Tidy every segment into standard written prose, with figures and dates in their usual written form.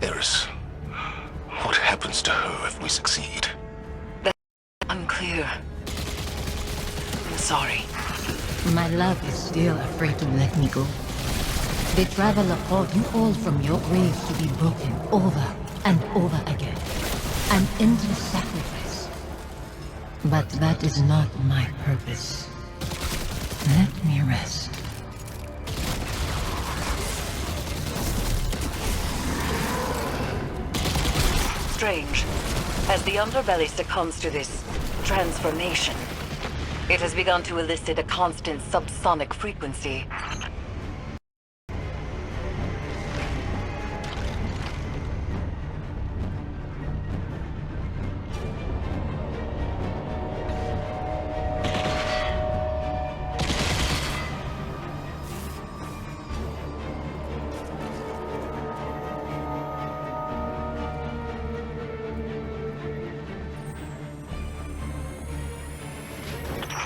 Eris, what happens to her if we succeed? That's unclear. I'm sorry. My love is still afraid to let me go. They travel upon you all from your graves to be broken over and over again. An endless sacrifice. But that is not my purpose. Let me rest. Strange. As the underbelly succumbs to this transformation, it has begun to elicit a constant subsonic frequency.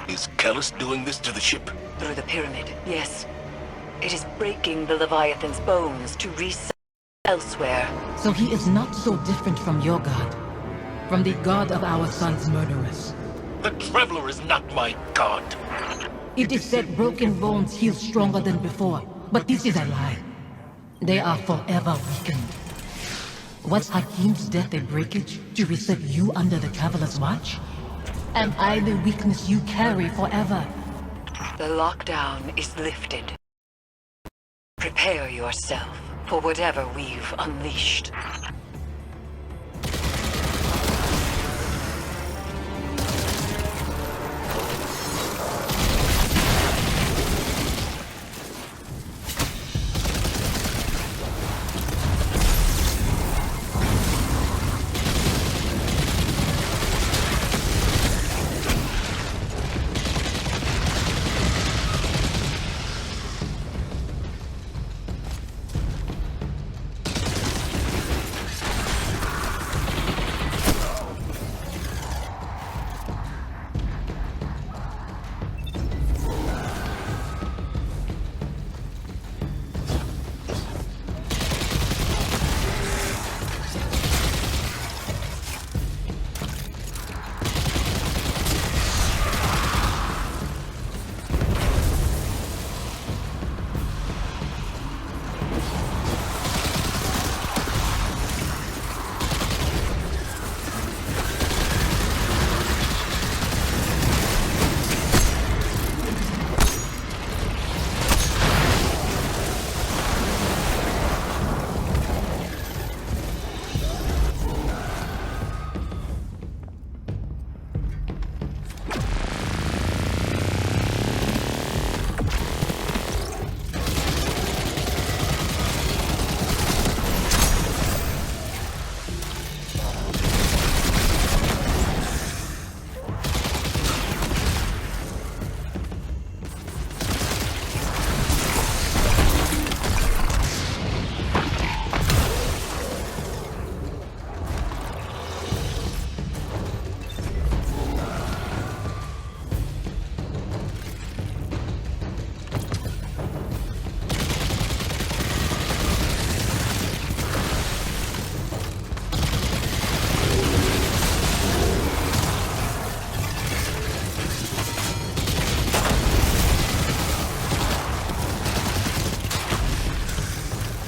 Is Callus doing this to the ship? Through the pyramid, yes. It is breaking the Leviathan's bones to reset elsewhere. So he is not so different from your god. From the god of our son's murderers. The Traveler is not my god. It is said broken bones heal stronger than before, but this is a lie. They are forever weakened. Was Hakim's death a breakage to reset you under the Traveler's watch? Am I the weakness you carry forever? The lockdown is lifted. Prepare yourself for whatever we've unleashed.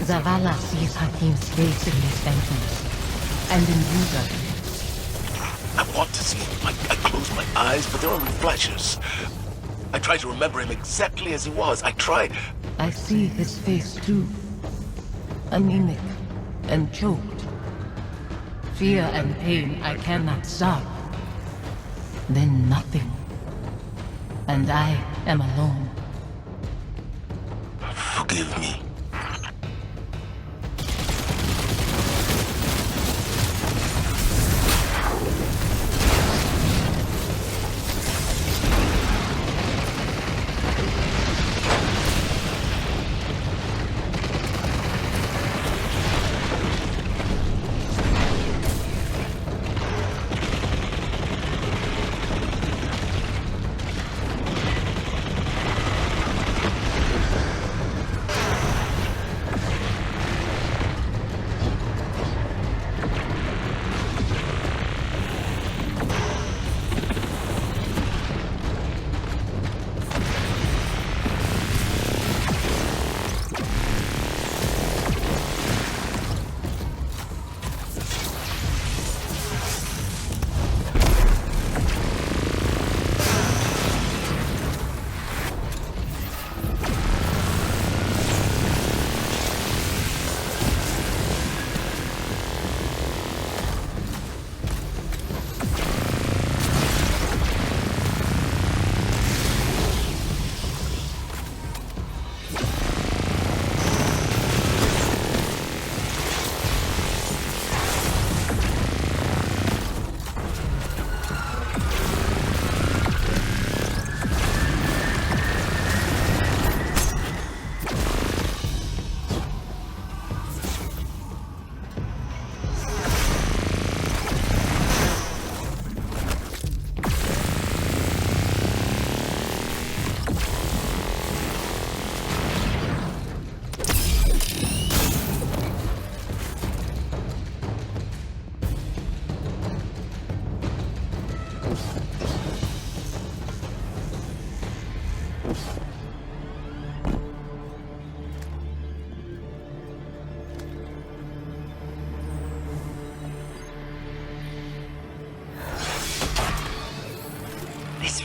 Zavala sees Hakim's face in his phantoms, and in you, I want to see him. I close my eyes, but they're only flashes. I try to remember him exactly as he was. I try. I see his face too. Anemic and choked. Fear and pain I cannot stop. Then nothing. And I am alone. Forgive me.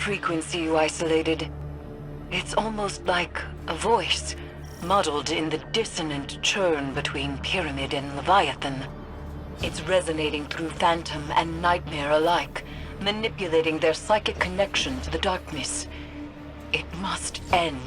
frequency you isolated. It's almost like a voice, muddled in the dissonant churn between Pyramid and Leviathan. It's resonating through Phantom and Nightmare alike, manipulating their psychic connection to the darkness. It must end.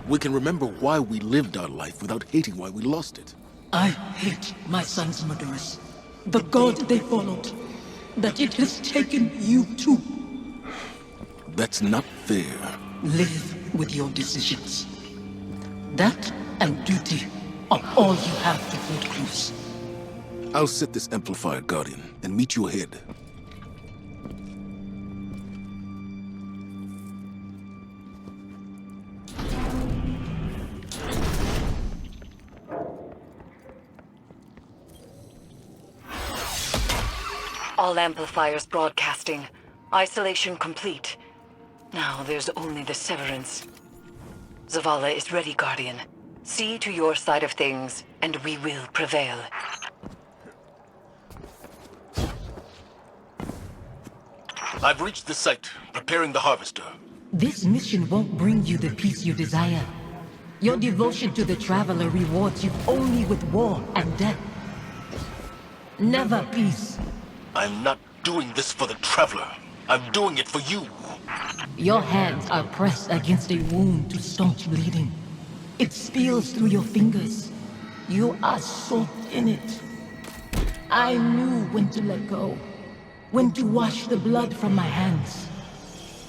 We can remember why we lived our life without hating why we lost it. I hate my son's murderers. The god they followed. That it has taken you too. That's not fair. Live with your decisions. That and duty are all you have to hold close. I'll set this amplifier, Guardian, and meet you ahead. All amplifiers broadcasting. Isolation complete. Now there's only the severance. Zavala is ready, Guardian. See to your side of things, and we will prevail. I've reached the site, preparing the harvester. This mission won't bring you the peace you desire. Your devotion to the Traveler rewards you only with war and death. Never peace. I'm not doing this for the Traveler. I'm doing it for you. Your hands are pressed against a wound to staunch bleeding. It spills through your fingers. You are soaked in it. I knew when to let go. When to wash the blood from my hands.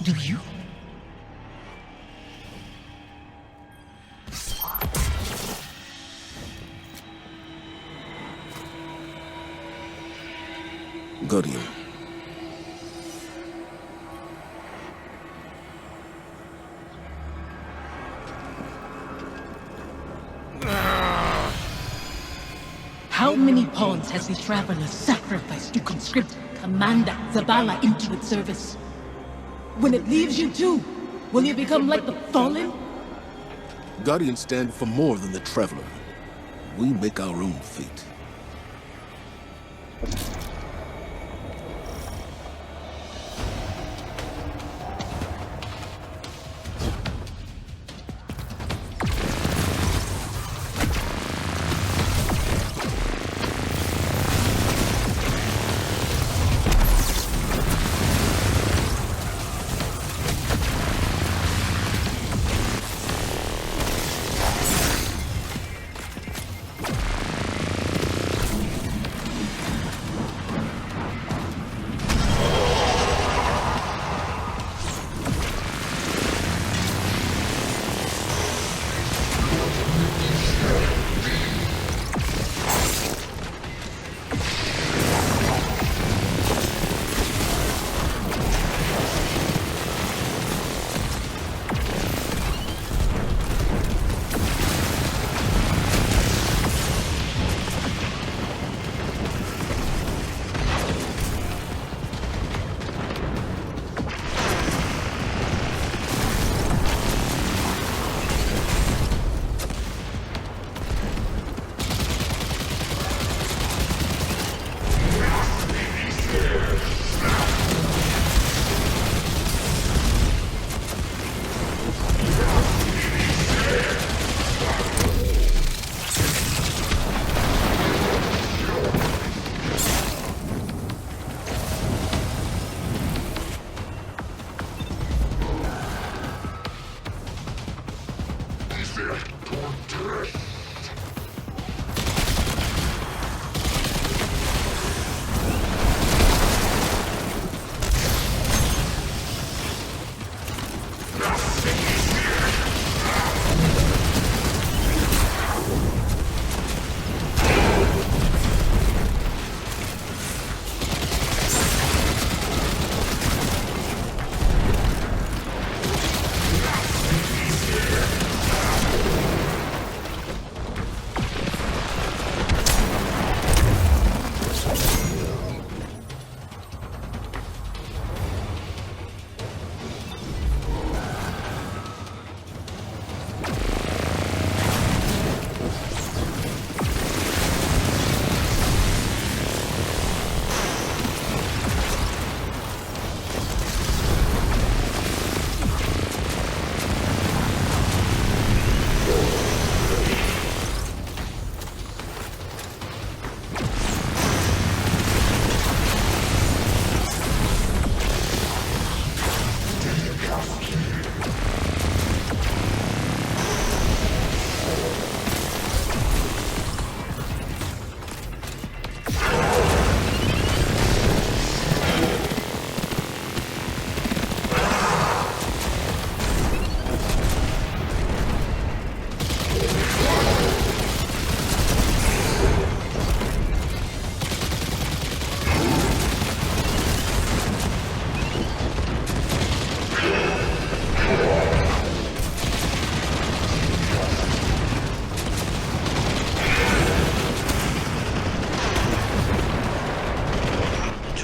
Do you? Guardian. How many pawns has the Traveler sacrificed to conscript Commander Zavala into its service? When it leaves you too, will you become like the Fallen? Guardians stand for more than the Traveler. We make our own fate.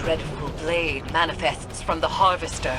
dreadful blade manifests from the Harvester.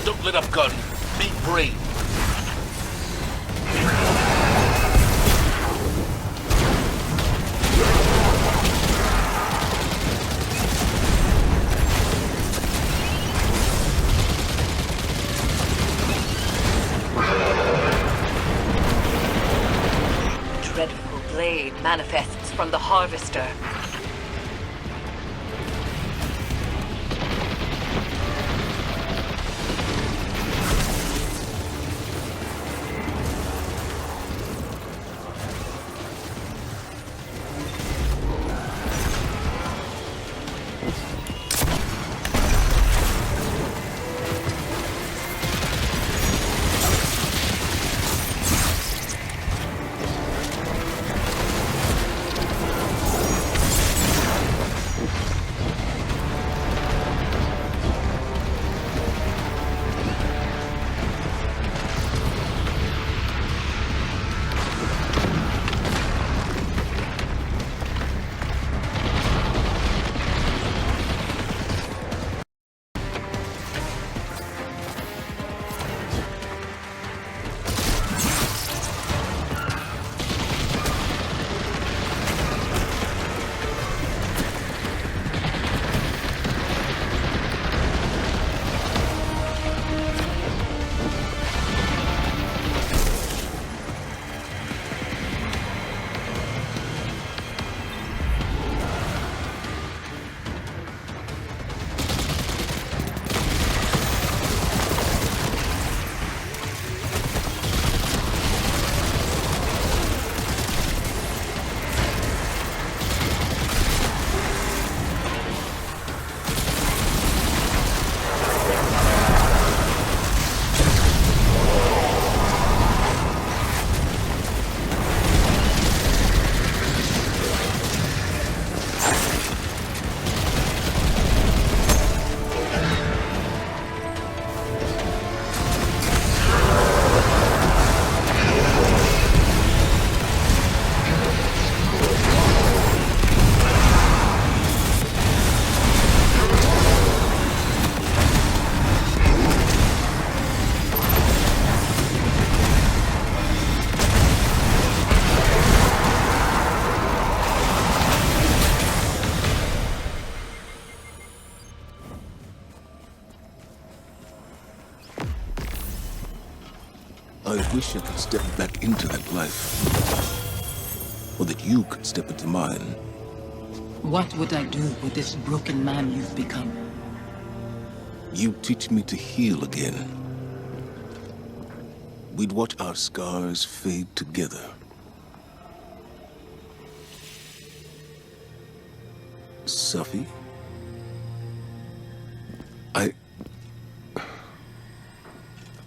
Don't let up, gun. Be brave. Dreadful blade manifests from the Harvester. I wish I could step back into that life. Or that you could step into mine. What would I do with this broken man you've become? You teach me to heal again. We'd watch our scars fade together. Sufi?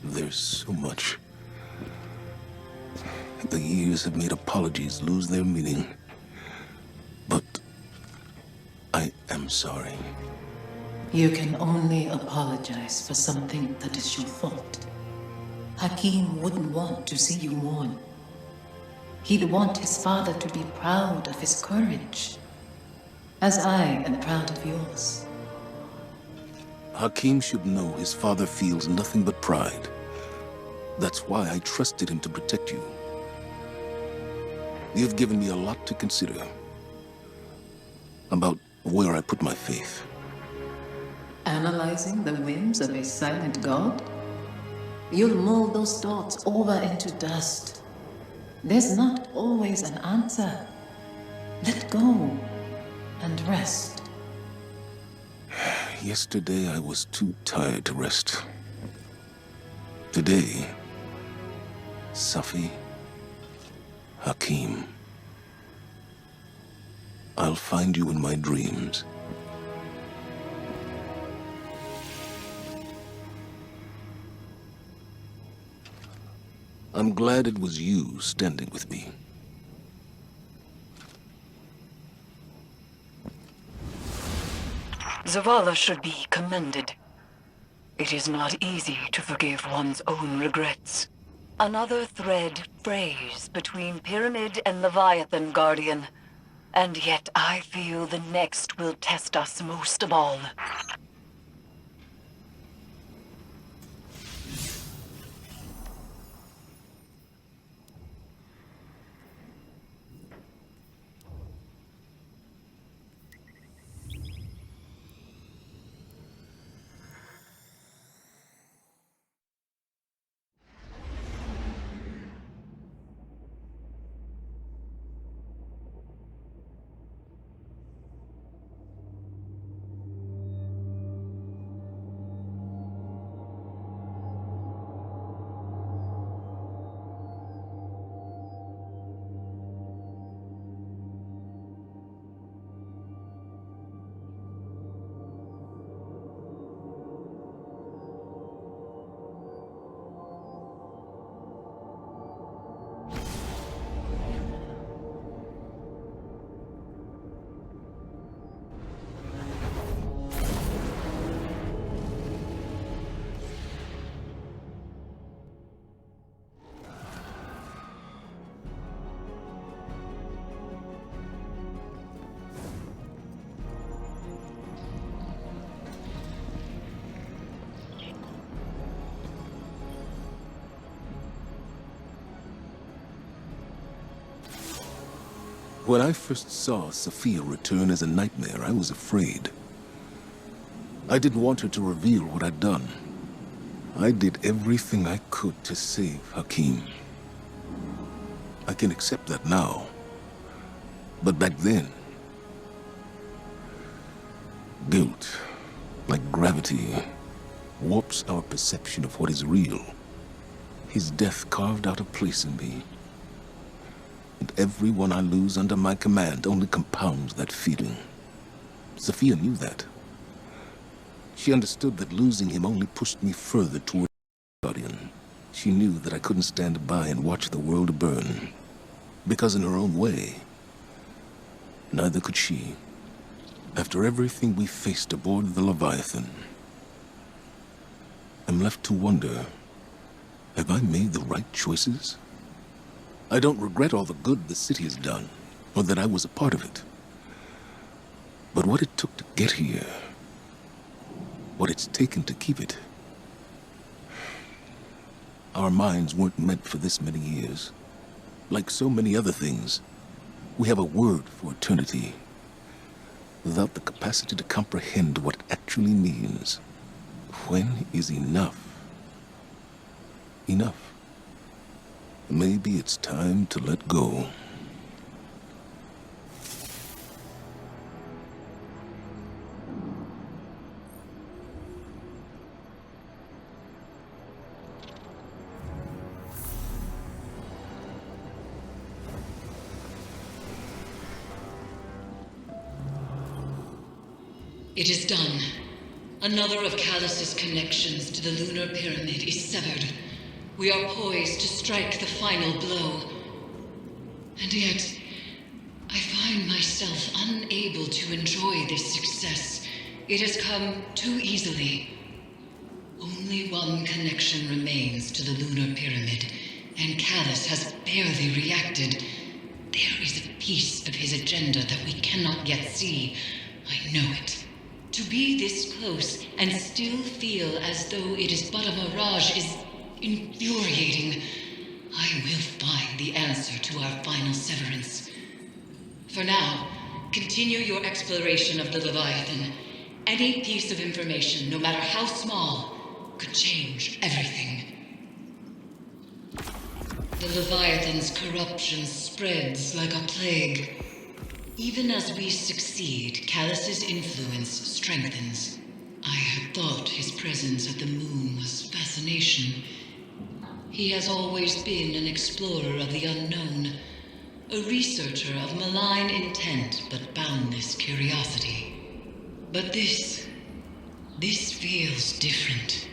There's so much. The years have made apologies lose their meaning. But I am sorry. You can only apologize for something that is your fault. Hakim wouldn't want to see you mourn. He'd want his father to be proud of his courage, as I am proud of yours. Hakim should know his father feels nothing but pride. That's why I trusted him to protect you. You've given me a lot to consider about where I put my faith. Analyzing the whims of a silent god? You'll mold those thoughts over into dust. There's not always an answer. Let go and rest. Yesterday I was too tired to rest. Today, Sufi, Hakim, I'll find you in my dreams. I'm glad it was you standing with me. Zavala should be commended. It is not easy to forgive one's own regrets. Another thread frays between Pyramid and Leviathan, Guardian. And yet I feel the next will test us most of all. When I first saw Sophia return as a nightmare, I was afraid. I didn't want her to reveal what I'd done. I did everything I could to save Hakim. I can accept that now. But back then, guilt, like gravity, warps our perception of what is real. His death carved out a place in me. And everyone I lose under my command only compounds that feeling. Sophia knew that. She understood that losing him only pushed me further toward Guardian. She knew that I couldn't stand by and watch the world burn. Because in her own way, neither could she. After everything we faced aboard the Leviathan, I'm left to wonder, have I made the right choices? I don't regret all the good the city has done, or that I was a part of it. But what it took to get here, what it's taken to keep it. Our minds weren't meant for this many years. Like so many other things, we have a word for eternity, without the capacity to comprehend what it actually means. When is enough? Enough. Maybe it's time to let go. It is done. Another of Callus's connections to the lunar pyramid is severed. We are poised to strike the final blow. And yet, I find myself unable to enjoy this success. It has come too easily. Only one connection remains to the lunar pyramid, and Callus has barely reacted. There is a piece of his agenda that we cannot yet see. I know it. To be this close and still feel as though it is but a mirage is infuriating. I will find the answer to our final severance. For now, continue your exploration of the Leviathan. Any piece of information, no matter how small, could change everything. The Leviathan's corruption spreads like a plague. Even as we succeed, Callus's influence strengthens. I had thought his presence at the moon was fascination. He has always been an explorer of the unknown, a researcher of malign intent but boundless curiosity. But this feels different.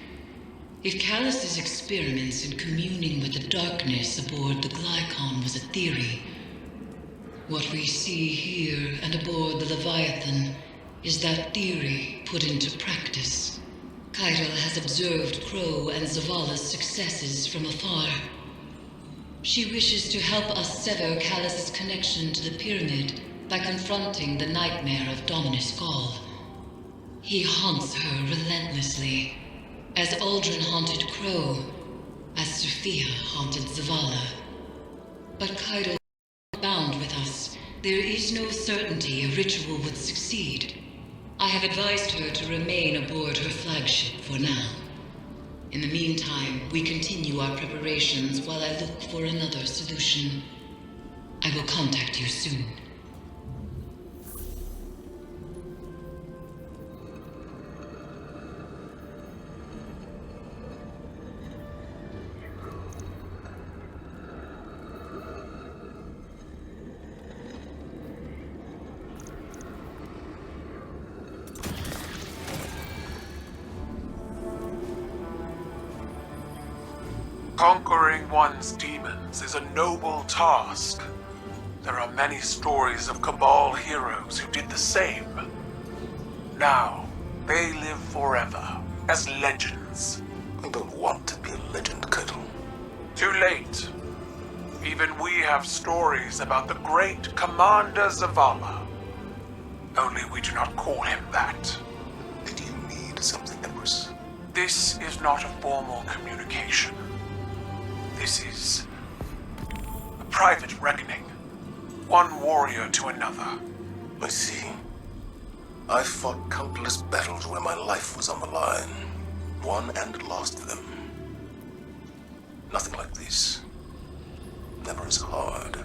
If Callus's experiments in communing with the darkness aboard the Glykon was a theory, what we see here and aboard the Leviathan is that theory put into practice. Keitel has observed Crow and Zavala's successes from afar. She wishes to help us sever Callus's connection to the pyramid by confronting the nightmare of Dominus Gaul. He haunts her relentlessly, as Aldrin haunted Crow, as Sophia haunted Zavala. But Keitel is bound with us. There is no certainty a ritual would succeed. I have advised her to remain aboard her flagship for now. In the meantime, we continue our preparations while I look for another solution. I will contact you soon. Conquering one's demons is a noble task. There are many stories of Cabal heroes who did the same. Now, they live forever as legends. I don't want to be a legend, Kettle. Too late. Even we have stories about the great Commander Zavala. Only we do not call him that. Did you need something, Empress? This is not a formal communication. This is a private reckoning. One warrior to another. I see. I fought countless battles where my life was on the line. Won and lost them. Nothing like this. Never as hard.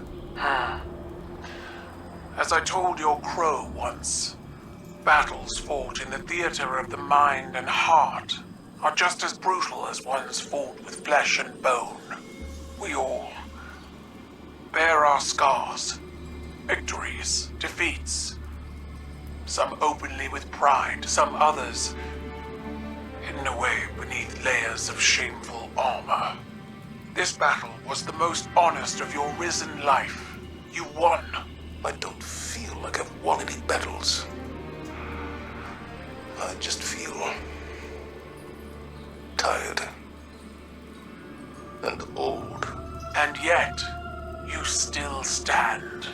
As I told your Crow once, battles fought in the theater of the mind and heart are just as brutal as ones fought with flesh and bone. We all bear our scars, victories, defeats. Some openly with pride, some others hidden away beneath layers of shameful armor. This battle was the most honest of your risen life. You won. I don't feel like I've won any battles. I just feel tired and old. And yet, you still stand.